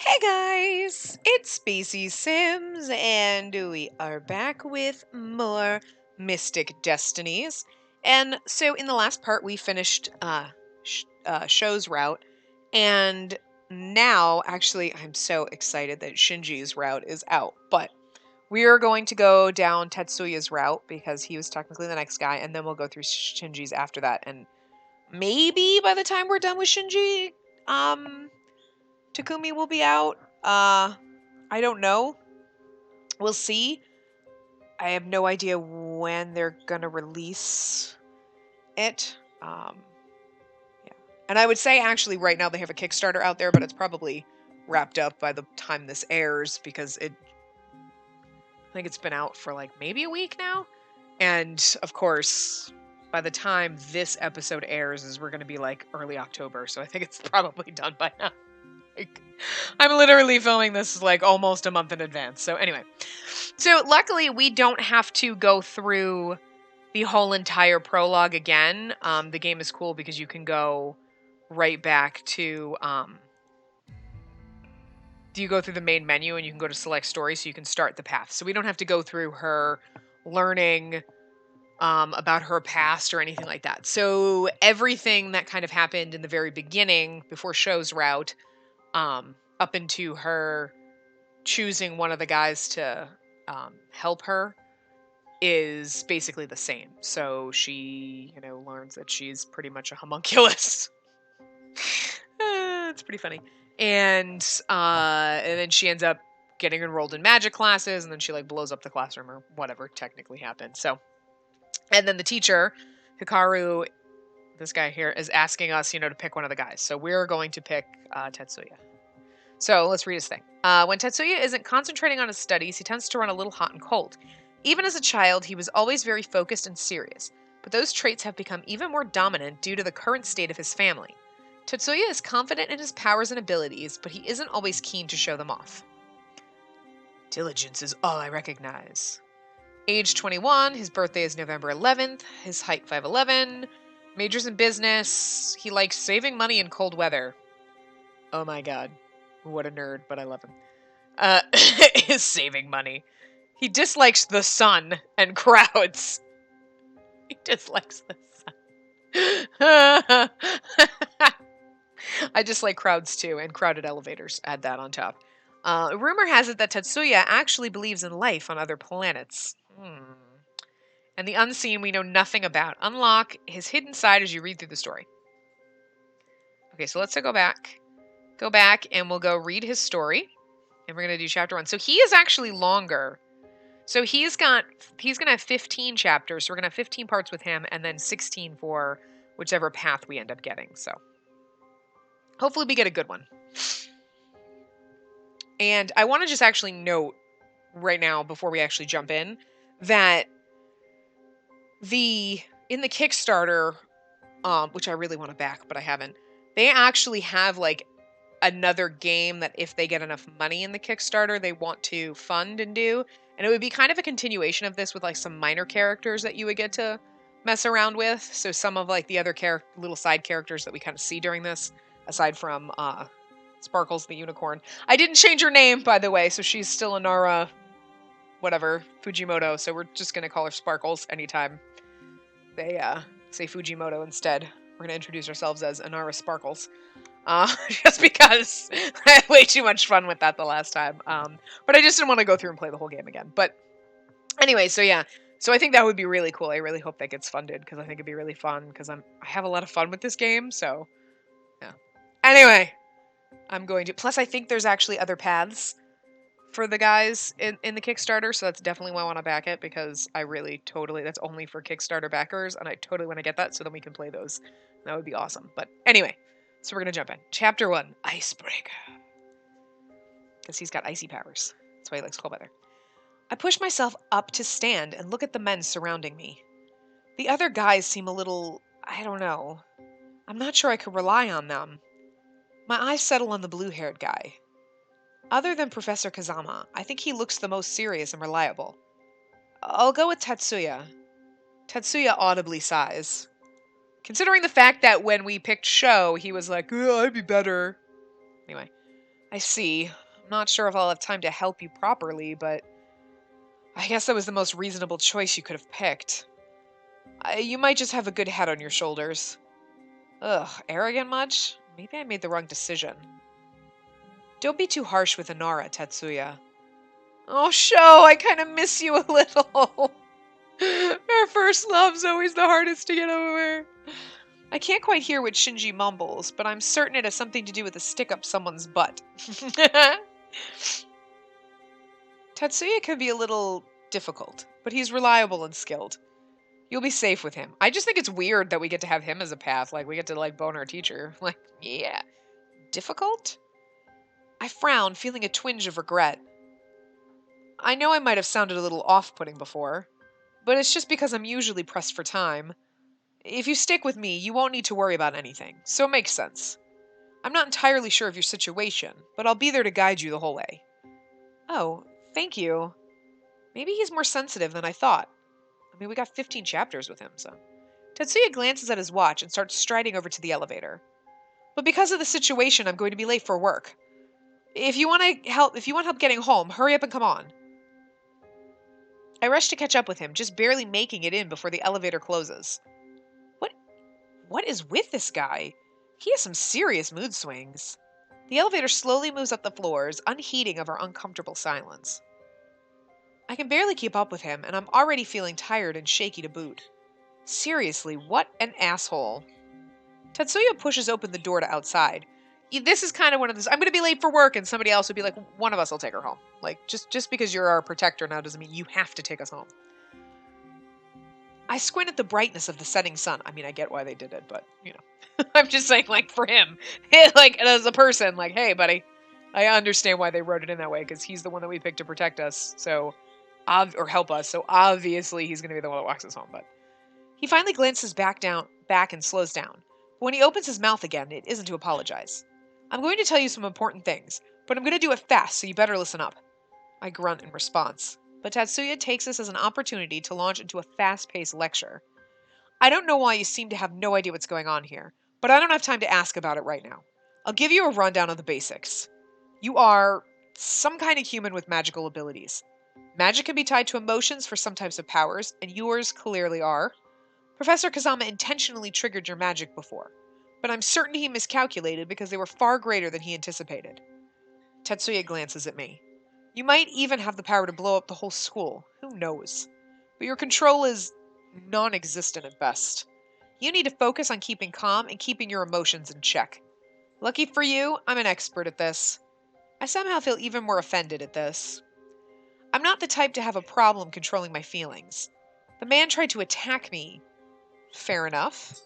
Hey guys, it's Spacey Sims, and we are back with more Mystic Destinies. And so, in the last part, we finished Show's route, and now, actually, I'm so excited that Shinji's route is out. But we are going to go down Tetsuya's route because he was technically the next guy, and then we'll go through Shinji's after that. And maybe by the time we're done with Shinji, Takumi will be out. I don't know. We'll see. I have no idea when they're gonna release it. Yeah. And I would say actually right now they have a Kickstarter out there, but it's probably wrapped up by the time this airs because I think it's been out for like maybe a week now. And of course, by the time this episode airs is we're gonna be like early October, so I think it's probably done by now. Like, I'm literally filming this like almost a month in advance. So anyway, so luckily we don't have to go through the whole entire prologue again. The game is cool because you can go right back to you go through the main menu and you can go to select story, so you can start the path. So we don't have to go through her learning about her past or anything like that. So everything that kind of happened in the very beginning before Show's route, up into her choosing one of the guys to help her, is basically the same. So she, learns that she's pretty much a homunculus. It's pretty funny. And then she ends up getting enrolled in magic classes, and then she like blows up the classroom or whatever technically happened. So, and then the teacher, Hikaru, this guy here, is asking us, to pick one of the guys. So we're going to pick Tetsuya. So let's read his thing. When Tetsuya isn't concentrating on his studies, he tends to run a little hot and cold. Even as a child, he was always very focused and serious, but those traits have become even more dominant due to the current state of his family. Tetsuya is confident in his powers and abilities, but he isn't always keen to show them off. Diligence is all I recognize. Age 21, his birthday is November 11th, his height 5'11", majors in business, he likes saving money in cold weather. Oh my god. What a nerd, but I love him. Is saving money. He dislikes the sun and crowds. He dislikes the sun. I dislike crowds too, and crowded elevators. Add that on top. Rumor has it that Tetsuya actually believes in life on other planets. And the unseen we know nothing about. Unlock his hidden side as you read through the story. Okay, so let's go back. Go back and we'll go read his story. And we're going to do chapter 1. So he is actually longer. So he's going to have 15 chapters. So we're going to have 15 parts with him and then 16 for whichever path we end up getting. So hopefully we get a good one. And I want to just actually note right now before we actually jump in that in the Kickstarter, which I really want to back, but I haven't, they actually have like another game that if they get enough money in the Kickstarter, they want to fund and do. And it would be kind of a continuation of this with like some minor characters that you would get to mess around with. So some of like the other little side characters that we kind of see during this, aside from Sparkles the unicorn. I didn't change her name, by the way, so she's still Inara, whatever, Fujimoto. So we're just going to call her Sparkles anytime they say Fujimoto instead. We're going to introduce ourselves as Inara Sparkles. Just because I had way too much fun with that the last time. But I just didn't want to go through and play the whole game again. But anyway, so yeah. So I think that would be really cool. I really hope that gets funded because I think it'd be really fun because I have a lot of fun with this game. So yeah. Anyway, I'm going to. Plus, I think there's actually other paths for the guys in the Kickstarter. So that's definitely why I want to back it because I really totally, that's only for Kickstarter backers. And I totally want to get that so then we can play those. That would be awesome. But anyway. So we're going to jump in. Chapter 1, Icebreaker. Because he's got icy powers. That's why he likes cold weather. I push myself up to stand and look at the men surrounding me. The other guys seem a little, I don't know. I'm not sure I could rely on them. My eyes settle on the blue-haired guy. Other than Professor Kazama, I think he looks the most serious and reliable. I'll go with Tetsuya. Tetsuya audibly sighs. Considering the fact that when we picked Show, he was like, oh, I'd be better. Anyway. I see. I'm not sure if I'll have time to help you properly, but I guess that was the most reasonable choice you could have picked. You might just have a good head on your shoulders. Ugh, arrogant much? Maybe I made the wrong decision. Don't be too harsh with Inara, Tetsuya. Oh, Sho, I kind of miss you a little. Our first love's always the hardest to get over. I can't quite hear what Shinji mumbles, but I'm certain it has something to do with a stick up someone's butt. Tetsuya can be a little difficult, but he's reliable and skilled. You'll be safe with him. I just think it's weird that we get to have him as a path. Like, we get to, like, bone our teacher. Like, yeah. Difficult? I frowned, feeling a twinge of regret. I know I might have sounded a little off-putting before, but it's just because I'm usually pressed for time. If you stick with me, you won't need to worry about anything, so it makes sense. I'm not entirely sure of your situation, but I'll be there to guide you the whole way. Oh, thank you. Maybe he's more sensitive than I thought. I mean, we got 15 chapters with him, so. Tetsuya glances at his watch and starts striding over to the elevator. But because of the situation, I'm going to be late for work. If you want help getting home, hurry up and come on. I rush to catch up with him, just barely making it in before the elevator closes. What is with this guy? He has some serious mood swings. The elevator slowly moves up the floors, unheeding of our uncomfortable silence. I can barely keep up with him, and I'm already feeling tired and shaky to boot. Seriously, what an asshole. Tetsuya pushes open the door to outside. This is kind of one of those, I'm going to be late for work, and somebody else would be like, one of us will take her home. Like, just because you're our protector now doesn't mean you have to take us home. I squint at the brightness of the setting sun. I mean, I get why they did it, but, you know. I'm just saying, like, for him. Like, as a person, like, hey, buddy. I understand why they wrote it in that way, because he's the one that we picked to protect us, so, or help us, so obviously he's going to be the one that walks us home, but. He finally glances back and slows down. But when he opens his mouth again, it isn't to apologize. I'm going to tell you some important things, but I'm going to do it fast, so you better listen up. I grunt in response, but Tatsuya takes this as an opportunity to launch into a fast-paced lecture. I don't know why you seem to have no idea what's going on here, but I don't have time to ask about it right now. I'll give you a rundown of the basics. You are some kind of human with magical abilities. Magic can be tied to emotions for some types of powers, and yours clearly are. Professor Kazama intentionally triggered your magic before, but I'm certain he miscalculated because they were far greater than he anticipated. Tetsuya glances at me. You might even have the power to blow up the whole school. Who knows? But your control is non-existent at best. You need to focus on keeping calm and keeping your emotions in check. Lucky for you, I'm an expert at this. I somehow feel even more offended at this. I'm not the type to have a problem controlling my feelings. The man tried to attack me. Fair enough.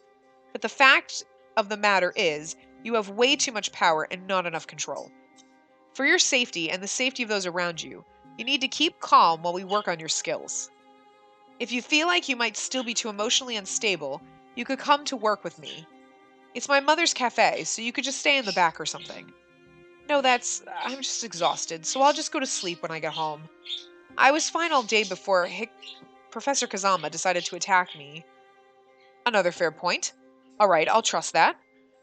But the fact of the matter is, you have way too much power and not enough control. For your safety and the safety of those around you, you need to keep calm while we work on your skills. If you feel like you might still be too emotionally unstable, you could come to work with me. It's my mother's cafe, so you could just stay in the back or something. No, I'm just exhausted, so I'll just go to sleep when I get home. I was fine all day before Professor Kazama decided to attack me. Another fair point. All right, I'll trust that.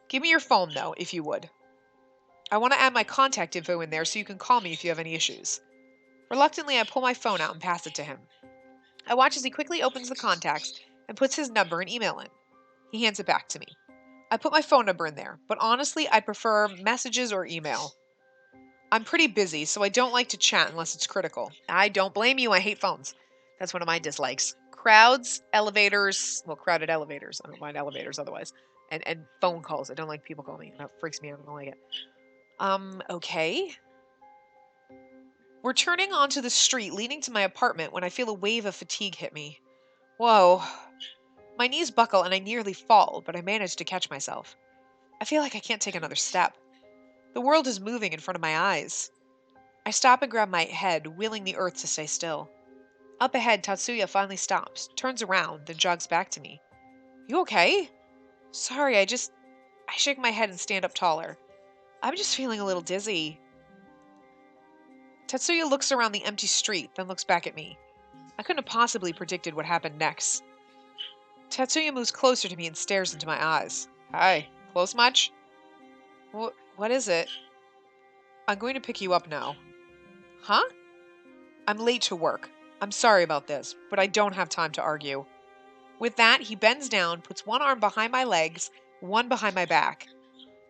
Give me your phone, though, if you would. I want to add my contact info in there so you can call me if you have any issues. Reluctantly, I pull my phone out and pass it to him. I watch as he quickly opens the contacts and puts his number and email in. He hands it back to me. I put my phone number in there, but honestly, I prefer messages or email. I'm pretty busy, so I don't like to chat unless it's critical. I don't blame you, I hate phones. That's one of my dislikes. Crowds, elevators, well, crowded elevators. I don't mind elevators otherwise. And phone calls. I don't like people calling me. That freaks me out. I don't like it. Okay. We're turning onto the street leading to my apartment when I feel a wave of fatigue hit me. Whoa. My knees buckle and I nearly fall, but I manage to catch myself. I feel like I can't take another step. The world is moving in front of my eyes. I stop and grab my head, willing the earth to stay still. Up ahead, Tatsuya finally stops, turns around, then jogs back to me. You okay? Sorry, I shake my head and stand up taller. I'm just feeling a little dizzy. Tatsuya looks around the empty street, then looks back at me. I couldn't have possibly predicted what happened next. Tatsuya moves closer to me and stares into my eyes. Hi, close much? What is it? I'm going to pick you up now. Huh? I'm late to work. I'm sorry about this, but I don't have time to argue. With that, he bends down, puts one arm behind my legs, one behind my back.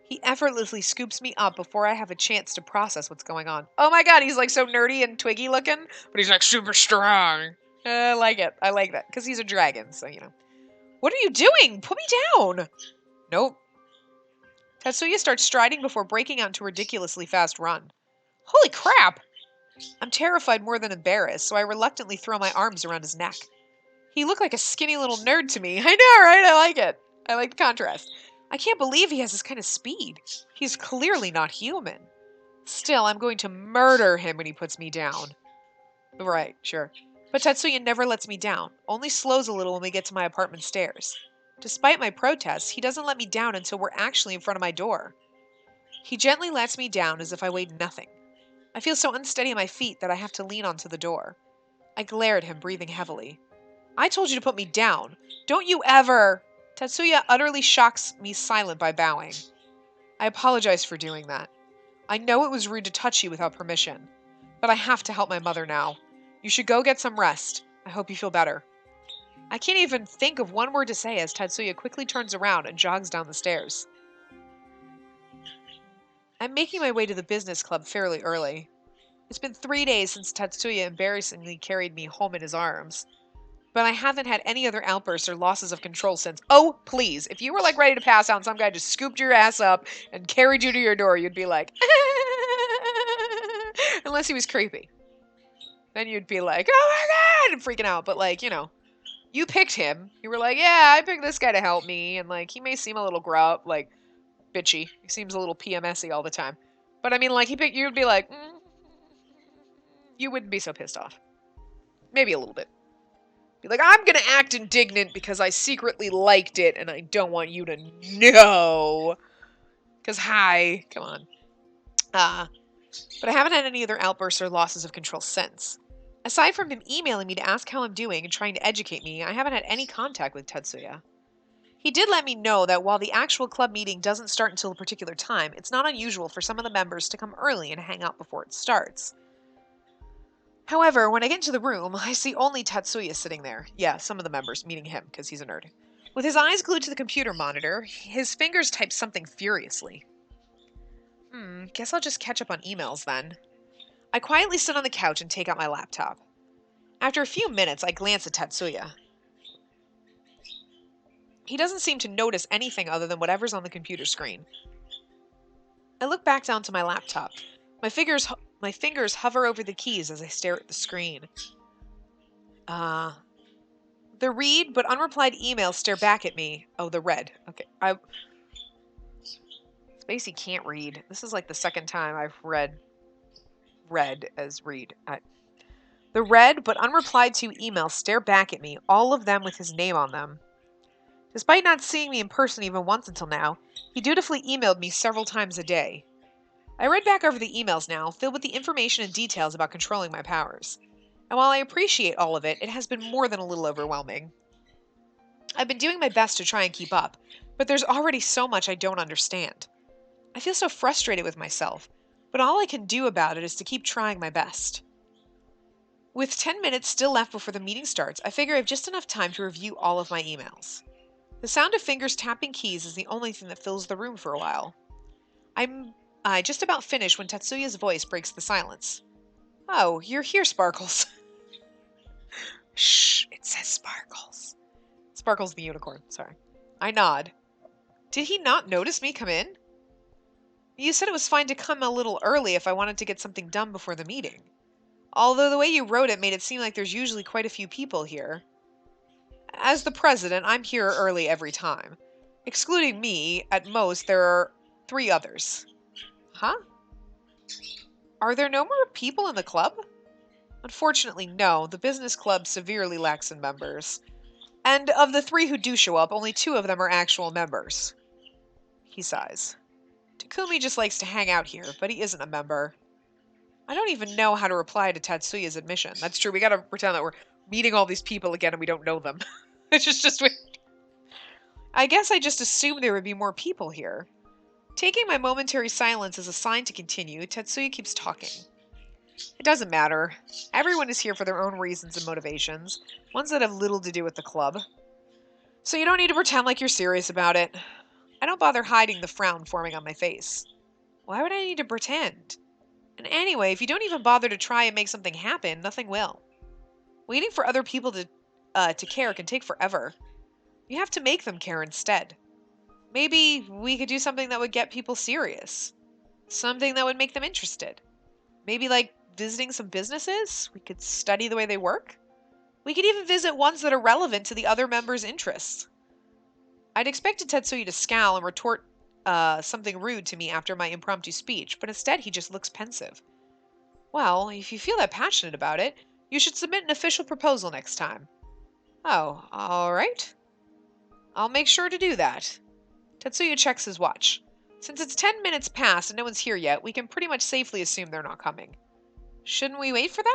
He effortlessly scoops me up before I have a chance to process what's going on. Oh my god, he's like so nerdy and twiggy looking, but he's like super strong. I like it. I like that, because he's a dragon, so you know. What are you doing? Put me down! Nope. Tatsuya starts striding before breaking out into a ridiculously fast run. Holy crap! I'm terrified more than embarrassed, so I reluctantly throw my arms around his neck. He looked like a skinny little nerd to me. I know, right? I like it. I like the contrast. I can't believe he has this kind of speed. He's clearly not human. Still, I'm going to murder him when he puts me down. Right, sure. But Tatsuya never lets me down, only slows a little when we get to my apartment stairs. Despite my protests, he doesn't let me down until we're actually in front of my door. He gently lets me down as if I weighed nothing. I feel so unsteady on my feet that I have to lean onto the door. I glare at him, breathing heavily. I told you to put me down. Don't you ever... Tatsuya utterly shocks me silent by bowing. I apologize for doing that. I know it was rude to touch you without permission, but I have to help my mother now. You should go get some rest. I hope you feel better. I can't even think of one word to say as Tatsuya quickly turns around and jogs down the stairs. I'm making my way to the business club fairly early. It's been 3 days since Tatsuya embarrassingly carried me home in his arms. But I haven't had any other outbursts or losses of control since. Oh, please. If you were like ready to pass out and some guy just scooped your ass up and carried you to your door, you'd be like, unless he was creepy. Then you'd be like, oh my god, and freaking out. But like, you know, you picked him. You were like, yeah, I picked this guy to help me. And like, he may seem a little like bitchy. He seems a little PMS-y all the time. But I mean, like, he picked, you'd be like, you wouldn't be so pissed off. Maybe a little bit. Be like, I'm gonna act indignant because I secretly liked it and I don't want you to know. Because, hi, come on. But I haven't had any other outbursts or losses of control since. Aside from him emailing me to ask how I'm doing and trying to educate me, I haven't had any contact with Tetsuya. He did let me know that while the actual club meeting doesn't start until a particular time, it's not unusual for some of the members to come early and hang out before it starts. However, when I get into the room, I see only Tatsuya sitting there. Yeah, some of the members, meaning him, because he's a nerd. With his eyes glued to the computer monitor, his fingers type something furiously. Guess I'll just catch up on emails then. I quietly sit on the couch and take out my laptop. After a few minutes, I glance at Tatsuya. He doesn't seem to notice anything other than whatever's on the computer screen. I look back down to my laptop. My fingers hover over the keys as I stare at the screen. The read but unreplied emails stare back at me. Oh, the read. Okay. Spacey can't read. This is like the second time I've read as read. The read but unreplied to emails stare back at me, all of them with his name on them. Despite not seeing me in person even once until now, he dutifully emailed me several times a day. I read back over the emails now, filled with the information and details about controlling my powers. And while I appreciate all of it, it has been more than a little overwhelming. I've been doing my best to try and keep up, but there's already so much I don't understand. I feel so frustrated with myself, but all I can do about it is to keep trying my best. With 10 minutes still left before the meeting starts, I figure I have just enough time to review all of my emails. The sound of fingers tapping keys is the only thing that fills the room for a while. I just about finished when Tatsuya's voice breaks the silence. Oh, you're here, Sparkles. Shh, it says Sparkles. Sparkles the unicorn, sorry. I nod. Did he not notice me come in? You said it was fine to come a little early if I wanted to get something done before the meeting. Although the way you wrote it made it seem like there's usually quite a few people here. As the president, I'm here early every time. Excluding me, at most, there are 3 others. Huh? Are there no more people in the club? Unfortunately, no. The business club severely lacks in members. And of the 3 who do show up, only 2 of them are actual members. He sighs. Takumi just likes to hang out here, but he isn't a member. I don't even know how to reply to Tatsuya's admission. That's true, we gotta pretend that we're meeting all these people again and we don't know them. It's just weird. I guess I just assumed there would be more people here. Taking my momentary silence as a sign to continue, Tetsuya keeps talking. It doesn't matter. Everyone is here for their own reasons and motivations, ones that have little to do with the club. So you don't need to pretend like you're serious about it. I don't bother hiding the frown forming on my face. Why would I need to pretend? And anyway, if you don't even bother to try and make something happen, nothing will. Waiting for other people to care can take forever. You have to make them care instead. Maybe we could do something that would get people serious. Something that would make them interested. Maybe like visiting some businesses? We could study the way they work. We could even visit ones that are relevant to the other members' interests. I'd expected Tetsuya to scowl and retort something rude to me after my impromptu speech, but instead he just looks pensive. Well, if you feel that passionate about it, you should submit an official proposal next time. Oh, alright. I'll make sure to do that. Tetsuya checks his watch. Since it's 10 minutes past and no one's here yet, we can pretty much safely assume they're not coming. Shouldn't we wait for them?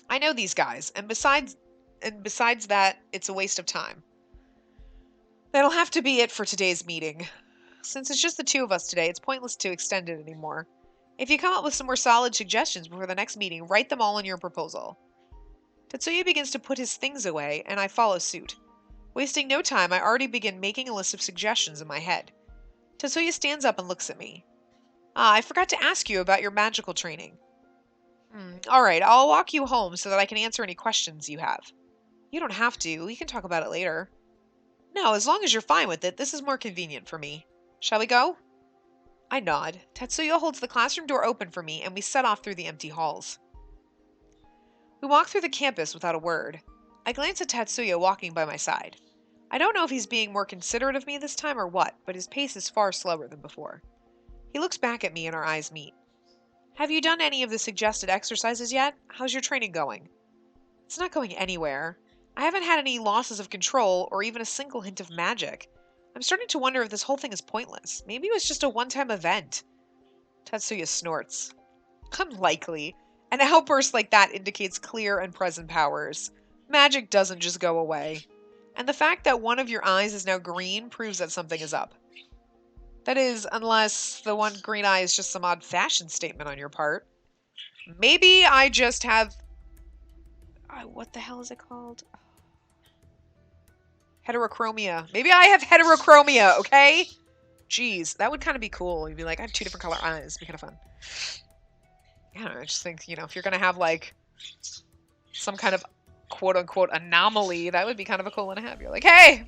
I know these guys, and besides that, it's a waste of time. That'll have to be it for today's meeting. Since it's just the two of us today, it's pointless to extend it anymore. If you come up with some more solid suggestions before the next meeting, write them all in your proposal. Tetsuya begins to put his things away, and I follow suit. Wasting no time, I already begin making a list of suggestions in my head. Tetsuya stands up and looks at me. I forgot to ask you about your magical training. Alright, I'll walk you home so that I can answer any questions you have. You don't have to. We can talk about it later. No, as long as you're fine with it, this is more convenient for me. Shall we go? I nod. Tetsuya holds the classroom door open for me, and we set off through the empty halls. We walk through the campus without a word. I glance at Tetsuya walking by my side. I don't know if he's being more considerate of me this time or what, but his pace is far slower than before. He looks back at me and our eyes meet. Have you done any of the suggested exercises yet? How's your training going? It's not going anywhere. I haven't had any losses of control or even a single hint of magic. I'm starting to wonder if this whole thing is pointless. Maybe it was just a one-time event. Tetsuya snorts. Unlikely. An outburst like that indicates clear and present powers. Magic doesn't just go away. And the fact that one of your eyes is now green proves that something is up. That is, unless the one green eye is just some odd fashion statement on your part. Maybe I just have... what the hell is it called? Heterochromia. Maybe I have heterochromia, okay? Jeez, that would kind of be cool. You'd be like, I have two different color eyes. It'd be kind of fun. I don't know, I just think, if you're going to have, like, some kind of quote-unquote anomaly, that would be kind of a cool one to have. You're like, hey!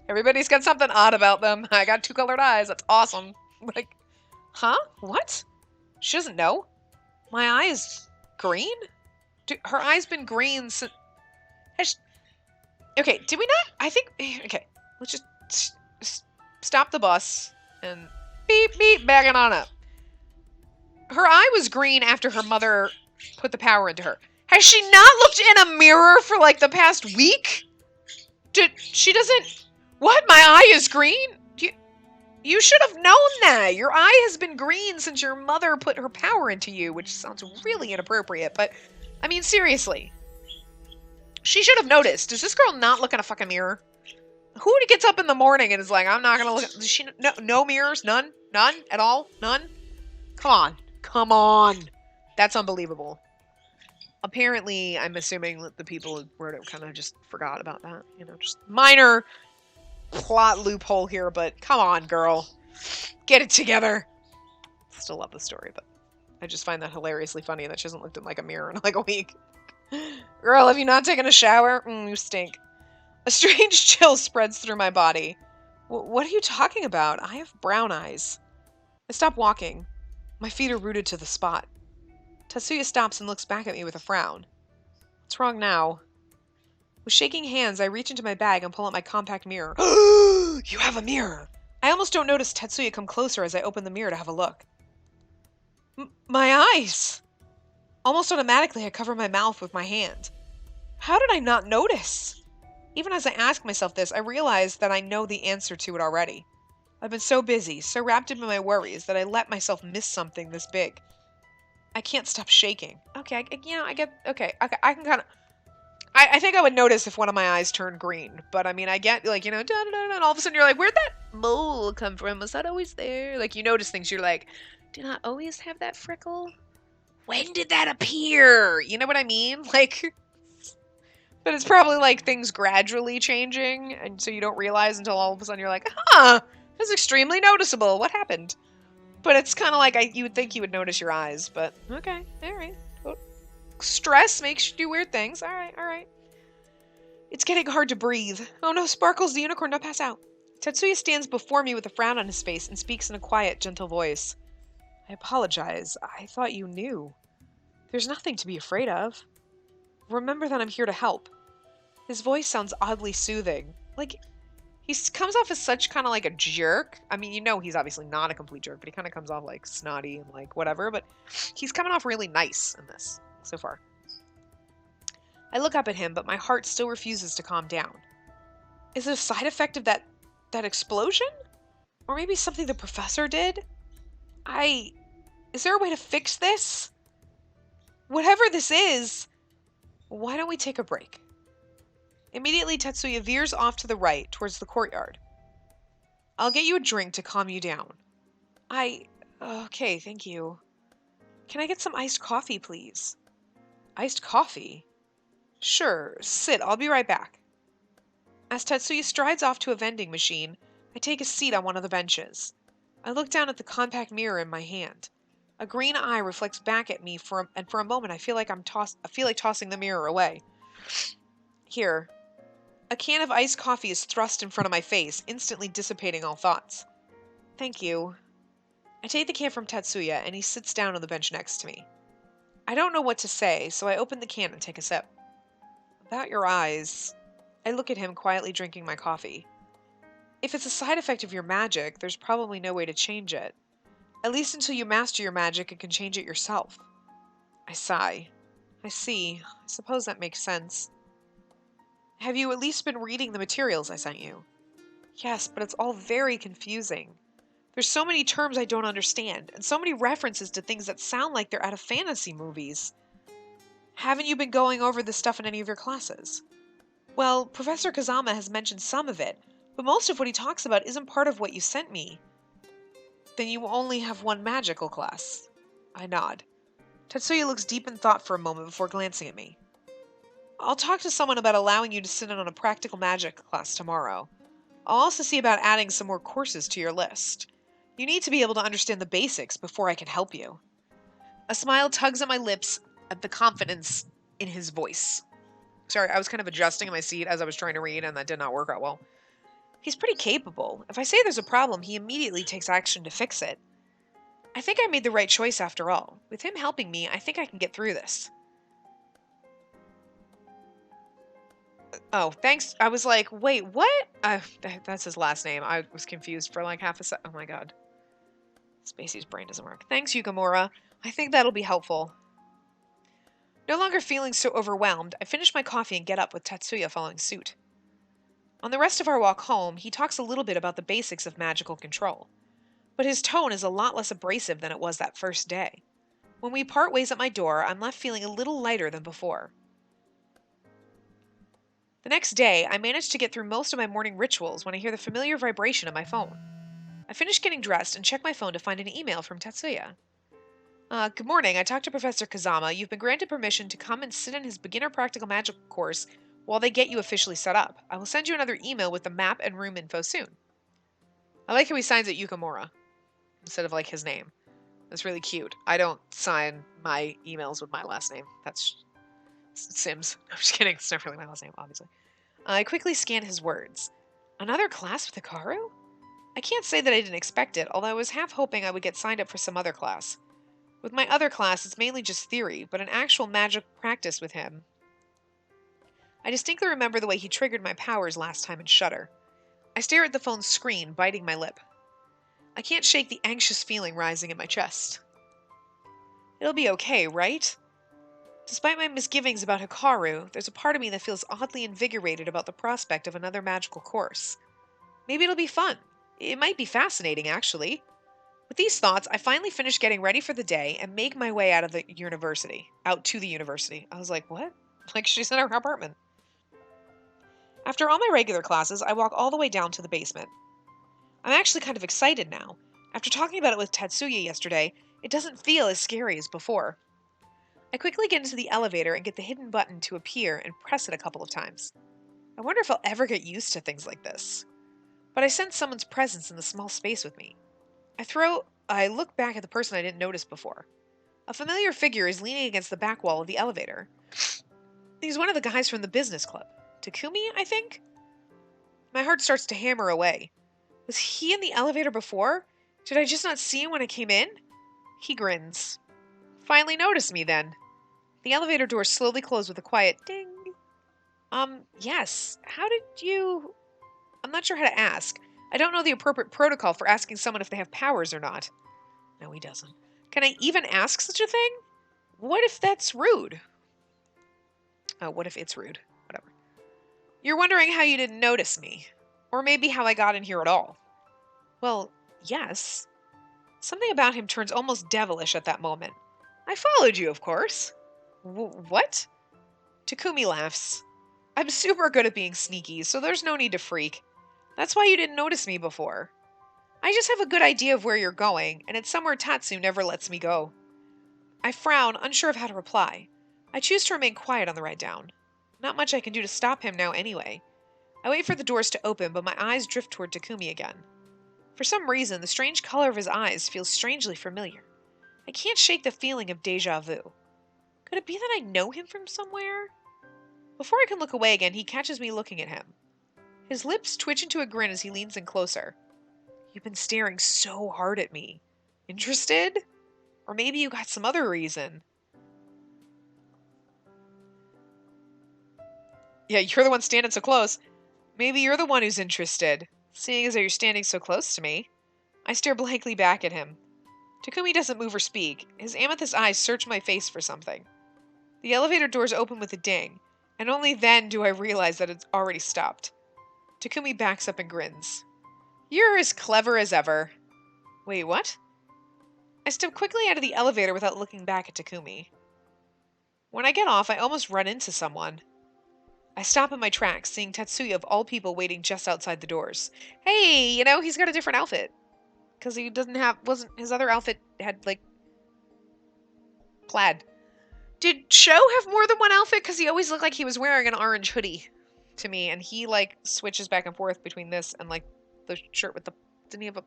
Everybody's got something odd about them. I got two colored eyes. That's awesome. Like, huh? What? She doesn't know? My eye is green? Her eye's been green since... Okay, did we not? I think... Okay, let's just stop the bus and beep, beep, bagging on up. Her eye was green after her mother put the power into her. Has she not looked in a mirror for, like, the past week? She doesn't... What? My eye is green? You should have known that. Your eye has been green since your mother put her power into you, which sounds really inappropriate, but, I mean, seriously. She should have noticed. Does this girl not look in a fucking mirror? Who gets up in the morning and is like, I'm not gonna look at... No mirrors? None? None? At all? None? Come on. Come on. That's unbelievable. Apparently, I'm assuming that the people who wrote it kind of just forgot about that. Just minor plot loophole here, but come on, girl. Get it together. Still love the story, but I just find that hilariously funny that she hasn't looked in, like, a mirror in, like, a week. Girl, have you not taken a shower? You stink. A strange chill spreads through my body. What are you talking about? I have brown eyes. I stop walking. My feet are rooted to the spot. Tetsuya stops and looks back at me with a frown. What's wrong now? With shaking hands, I reach into my bag and pull out my compact mirror. You have a mirror! I almost don't notice Tetsuya come closer as I open the mirror to have a look. My eyes! Almost automatically, I cover my mouth with my hand. How did I not notice? Even as I ask myself this, I realize that I know the answer to it already. I've been so busy, so wrapped up in my worries, that I let myself miss something this big. I can't stop shaking. Okay, I get... Okay, I can kind of... I think I would notice if one of my eyes turned green, but I mean, I get, like, da, da, da, and all of a sudden you're like, where'd that mole come from? Was that always there? Like, you notice things, you're like, did I always have that freckle? When did that appear? You know what I mean? Like, but it's probably like things gradually changing, and so you don't realize until all of a sudden you're like, huh, that's extremely noticeable. What happened? But it's kind of like, you would think you would notice your eyes, but okay, alright. Stress makes you do weird things. Alright. It's getting hard to breathe. Oh no, Sparkles the unicorn, don't pass out. Tetsuya stands before me with a frown on his face and speaks in a quiet, gentle voice. I apologize. I thought you knew. There's nothing to be afraid of. Remember that I'm here to help. His voice sounds oddly soothing. Like, he comes off as such kind of like a jerk. I mean, he's obviously not a complete jerk, but he kind of comes off like snotty and like whatever, but he's coming off really nice in this so far. I look up at him, but my heart still refuses to calm down. Is it a side effect of that explosion? Or maybe something the professor did? Is there a way to fix this? Whatever this is, why don't we take a break? Immediately, Tetsuya veers off to the right, towards the courtyard. I'll get you a drink to calm you down. Okay, thank you. Can I get some iced coffee, please? Iced coffee? Sure, sit, I'll be right back. As Tetsuya strides off to a vending machine, I take a seat on one of the benches. I look down at the compact mirror in my hand. A green eye reflects back at me and for a moment I feel like tossing the mirror away. Here. A can of iced coffee is thrust in front of my face, instantly dissipating all thoughts. Thank you. I take the can from Tetsuya, and he sits down on the bench next to me. I don't know what to say, so I open the can and take a sip. About your eyes. I look at him quietly drinking my coffee. If it's a side effect of your magic, there's probably no way to change it. At least until you master your magic and can change it yourself. I sigh. I see. I suppose that makes sense. Have you at least been reading the materials I sent you? Yes, but it's all very confusing. There's so many terms I don't understand, and so many references to things that sound like they're out of fantasy movies. Haven't you been going over this stuff in any of your classes? Well, Professor Kazama has mentioned some of it, but most of what he talks about isn't part of what you sent me. Then you only have one magical class. I nod. Tetsuya looks deep in thought for a moment before glancing at me. I'll talk to someone about allowing you to sit in on a practical magic class tomorrow. I'll also see about adding some more courses to your list. You need to be able to understand the basics before I can help you. A smile tugs at my lips at the confidence in his voice. Sorry, I was kind of adjusting my seat as I was trying to read, and that did not work out well. He's pretty capable. If I say there's a problem, he immediately takes action to fix it. I think I made the right choice after all. With him helping me, I think I can get through this. Oh, thanks. I was like, wait, what? That's his last name. I was confused for like half a second. Oh my god. Spacey's brain doesn't work. Thanks, Yukamura. I think that'll be helpful. No longer feeling so overwhelmed, I finish my coffee and get up with Tetsuya following suit. On the rest of our walk home, he talks a little bit about the basics of magical control. But his tone is a lot less abrasive than it was that first day. When we part ways at my door, I'm left feeling a little lighter than before. The next day, I managed to get through most of my morning rituals when I hear the familiar vibration of my phone. I finish getting dressed and check my phone to find an email from Tetsuya. Good morning. I talked to Professor Kazama. You've been granted permission to come and sit in his beginner practical magic course while they get you officially set up. I will send you another email with the map and room info soon. I like how he signs it Yukamura instead of like his name. That's really cute. I don't sign my emails with my last name. That's Sims. I'm just kidding. It's not really my last name, obviously. I quickly scanned his words. Another class with Hikaru? I can't say that I didn't expect it, although I was half hoping I would get signed up for some other class. With my other class, it's mainly just theory, but an actual magic practice with him. I distinctly remember the way he triggered my powers last time in Shudder. I stare at the phone's screen, biting my lip. I can't shake the anxious feeling rising in my chest. It'll be okay, right? Despite my misgivings about Hikaru, there's a part of me that feels oddly invigorated about the prospect of another magical course. Maybe it'll be fun. It might be fascinating, actually. With these thoughts, I finally finish getting ready for the day and make my way out to the university. I was like, what? Like she's in her apartment. After all my regular classes, I walk all the way down to the basement. I'm actually kind of excited now. After talking about it with Tatsuya yesterday, it doesn't feel as scary as before. I quickly get into the elevator and get the hidden button to appear and press it a couple of times. I wonder if I'll ever get used to things like this. But I sense someone's presence in the small space with me. I look back at the person I didn't notice before. A familiar figure is leaning against the back wall of the elevator. He's one of the guys from the business club. Takumi, I think? My heart starts to hammer away. Was he in the elevator before? Did I just not see him when I came in? He grins. Finally noticed me then. The elevator doors slowly close with a quiet ding. Yes. How did you... I'm not sure how to ask. I don't know the appropriate protocol for asking someone if they have powers or not. No, he doesn't. Can I even ask such a thing? What if that's rude? Oh, what if it's rude? Whatever. You're wondering how you didn't notice me. Or maybe how I got in here at all. Well, yes. Something about him turns almost devilish at that moment. I followed you, of course. What? Takumi laughs. I'm super good at being sneaky, so there's no need to freak. That's why you didn't notice me before. I just have a good idea of where you're going, and it's somewhere Tatsu never lets me go. I frown, unsure of how to reply. I choose to remain quiet on the ride down. Not much I can do to stop him now anyway. I wait for the doors to open, but my eyes drift toward Takumi again. For some reason, the strange color of his eyes feels strangely familiar. I can't shake the feeling of déjà vu. Could it be that I know him from somewhere? Before I can look away again, he catches me looking at him. His lips twitch into a grin as he leans in closer. You've been staring so hard at me. Interested? Or maybe you got some other reason. Yeah, you're the one standing so close. Maybe you're the one who's interested, seeing as though you're standing so close to me. I stare blankly back at him. Takumi doesn't move or speak. His amethyst eyes search my face for something. The elevator doors open with a ding, and only then do I realize that it's already stopped. Takumi backs up and grins. You're as clever as ever. Wait, what? I step quickly out of the elevator without looking back at Takumi. When I get off, I almost run into someone. I stop in my tracks, seeing Tatsuya of all people waiting just outside the doors. Hey, he's got a different outfit. Because his other outfit had, plaid. Did Sho have more than one outfit? Because he always looked like he was wearing an orange hoodie to me, and he, switches back and forth between this and, the shirt with didn't he have a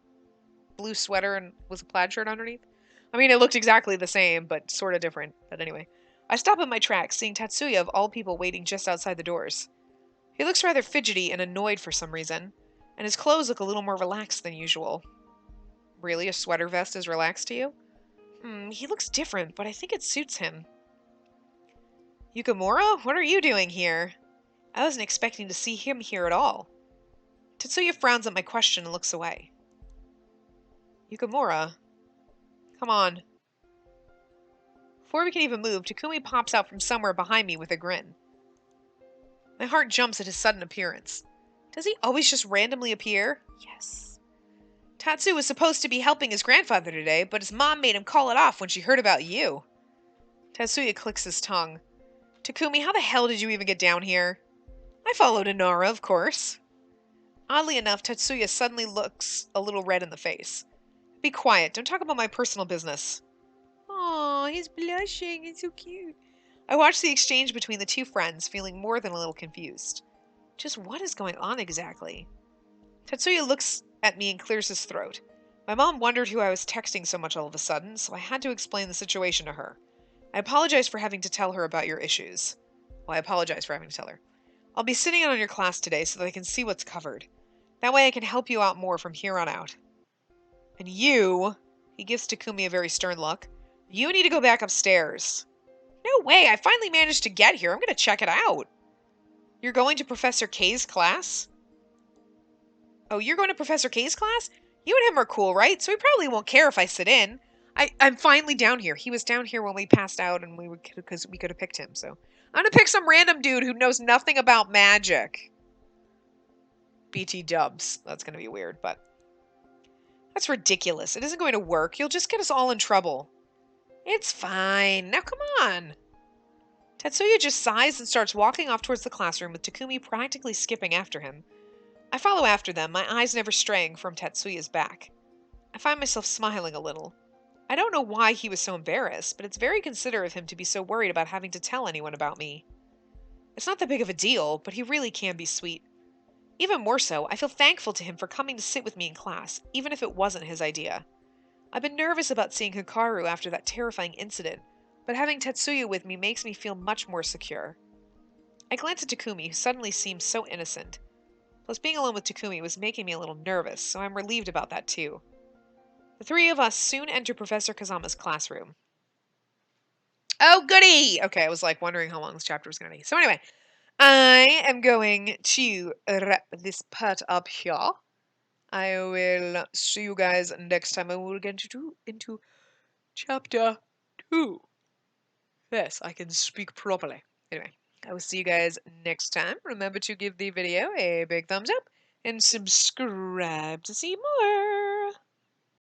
blue sweater and was a plaid shirt underneath? I mean, it looked exactly the same, but sort of different. But anyway. I stop in my tracks, seeing Tatsuya of all people waiting just outside the doors. He looks rather fidgety and annoyed for some reason, and his clothes look a little more relaxed than usual. Really, a sweater vest is relaxed to you? He looks different, but I think it suits him. Yukimura, what are you doing here? I wasn't expecting to see him here at all. Tatsuya frowns at my question and looks away. Yukimura, come on. Before we can even move, Takumi pops out from somewhere behind me with a grin. My heart jumps at his sudden appearance. Does he always just randomly appear? Yes. Tatsu was supposed to be helping his grandfather today, but his mom made him call it off when she heard about you. Tatsuya clicks his tongue. Takumi, how the hell did you even get down here? I followed Inara, of course. Oddly enough, Tatsuya suddenly looks a little red in the face. Be quiet, don't talk about my personal business. Aw, he's blushing, it's so cute. I watch the exchange between the two friends, feeling more than a little confused. Just what is going on exactly? Tatsuya looks at me and clears his throat. My mom wondered who I was texting so much all of a sudden, so I had to explain the situation to her. I apologize for having to tell her about your issues. Well, I apologize for having to tell her. I'll be sitting in on your class today so that I can see what's covered. That way I can help you out more from here on out. And you, he gives Takumi a very stern look, you need to go back upstairs. No way, I finally managed to get here. I'm going to check it out. You're going to Professor K's class? Oh, you're going to Professor K's class? You and him are cool, right? So he probably won't care if I sit in. I'm finally down here. He was down here when we passed out and because we could have picked him, so. I'm going to pick some random dude who knows nothing about magic. BT dubs. That's going to be weird, but. That's ridiculous. It isn't going to work. You'll just get us all in trouble. It's fine. Now come on. Tetsuya just sighs and starts walking off towards the classroom with Takumi practically skipping after him. I follow after them, my eyes never straying from Tetsuya's back. I find myself smiling a little. I don't know why he was so embarrassed, but it's very considerate of him to be so worried about having to tell anyone about me. It's not that big of a deal, but he really can be sweet. Even more so, I feel thankful to him for coming to sit with me in class, even if it wasn't his idea. I've been nervous about seeing Hikaru after that terrifying incident, but having Tetsuya with me makes me feel much more secure. I glance at Takumi, who suddenly seems so innocent. Plus, being alone with Takumi was making me a little nervous, so I'm relieved about that too. The three of us soon enter Professor Kazama's classroom. Oh, goody! Okay, I was like wondering how long this chapter was going to be. So anyway, I am going to wrap this part up here. I will see you guys next time, and we'll get into chapter 2. Yes, I can speak properly. Anyway, I will see you guys next time. Remember to give the video a big thumbs up and subscribe to see more.